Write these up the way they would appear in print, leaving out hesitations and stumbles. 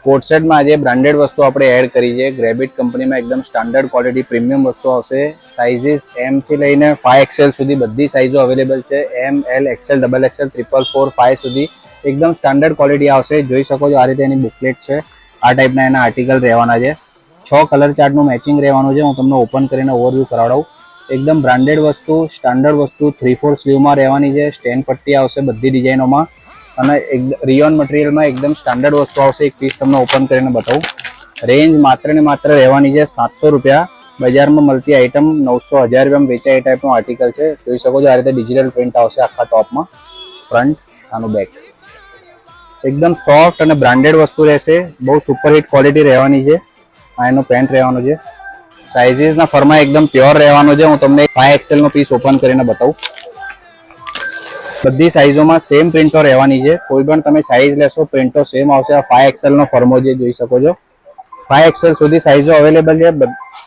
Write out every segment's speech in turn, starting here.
કોટ સેટમાં આજે બ્રાન્ડેડ વસ્તુ આપણે એડ કરી છે. ગ્રેબિટ કંપનીમાં એકદમ સ્ટાન્ડર્ડ ક્વોલિટી પ્રીમિયમ વસ્તુ આવશે. સાઇઝીસ M થી લઈને 5XL સુધી બધી સાઇઝો અવેલેબલ છે. M, L, XL, XXL, 444, 5 સુધી એકદમ સ્ટાન્ડર્ડ ક્વોલિટી આવશે. જોઈ શકો છો આ રીતે એની બુકલેટ છે. આ ટાઈપના એના આર્ટિકલ રહેવાના છે. 6 કલર ચાર્ટનું મેચિંગ રહેવાનું છે. હું તમને ઓપન કરીને ઓવરવ્યૂ કરાવડાવું. એકદમ બ્રાન્ડેડ વસ્તુ, સ્ટાન્ડર્ડ વસ્તુ 3/4 સ્લીવમાં રહેવાની છે. સ્ટેન પટ્ટી આવશે બધી ડિઝાઇનોમાં અને રિયોન મટીરિયલમાં એકદમ સ્ટાન્ડર્ડ વસ્તુ આવશે. એક પીસ તમને ઓપન કરીને બતાવું. રેન્જ માત્ર ને માત્ર રહેવાની છે 700 રૂપિયા. બજારમાં મળતી આઇટમ 900 1000 રૂપિયામાં વેચાય એ ટાઈપનું આર્ટિકલ છે. જોઈ શકો છો આ રીતે ડિજિટલ પ્રિન્ટ આવશે આખા ટોપમાં. ફ્રન્ટ આનું બેક એકદમ સોફ્ટ અને બ્રાન્ડેડ વસ્તુ રહેશે. બહુ સુપરહિટ ક્વોલિટી રહેવાની છે. આ એનો પેન્ટ રહેવાનો છે. સાઇઝીસના ફરમાં એકદમ પ્યોર રહેવાનો છે. હું તમને 5XL નો પીસ ઓપન કરીને બતાવું. બધી સાઇઝોમાં સેમ પ્રિન્ટો રહેવાની છે. કોઈ પણ તમે સાઇઝ લેશો પ્રિન્ટો સેમ આવશે. આ 5XL નો ફર્મો છે, જોઈ શકો છો. 5XL સુધી સાઇઝો અવેલેબલ છે.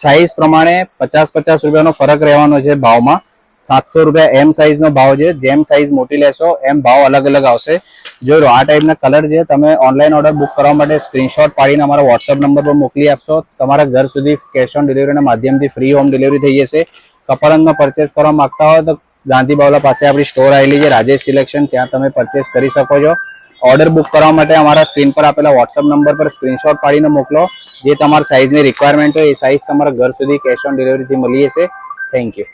સાઇઝ પ્રમાણે 50-50 રૂપિયાનો ફરક રહેવાનો છે ભાવમાં. 700 રૂપિયા M સાઇઝનો ભાવ છે. જેમ સાઇઝ મોટી લેશો એમ ભાવ અલગ અલગ આવશે. જોઈ લો આ ટાઈપના કલર છે. તમે ઓનલાઈન ઓર્ડર બુક કરવા માટે સ્ક્રીનશોટ પાડીને અમારા વોટ્સઅપ નંબર પર મોકલી આપશો. તમારા ઘર સુધી કેશ ઓન ડિલિવરીના માધ્યમથી ફ્રી હોમ ડિલિવરી થઈ જશે. કપડાનો પરચેસ કરવા માંગતા હોય તો ગાંધી બાવલા પાસે આપણી સ્ટોર આવેલી છે, રાજેશ સિલેક્શન. ત્યાં તમે પરચેસ કરી શકો છો. ઓર્ડર બુક કરવા માટે અમારા સ્ક્રીન પર આપેલા વોટ્સઅપ નંબર પર સ્ક્રીનશોટ પાડીને મોકલો. જે તમારા સાઇઝની રિક્વાયરમેન્ટ હોય એ સાઇઝ તમારા ઘર સુધી કેશ ઓન ડિલિવરીથી મળી જશે. Thank you.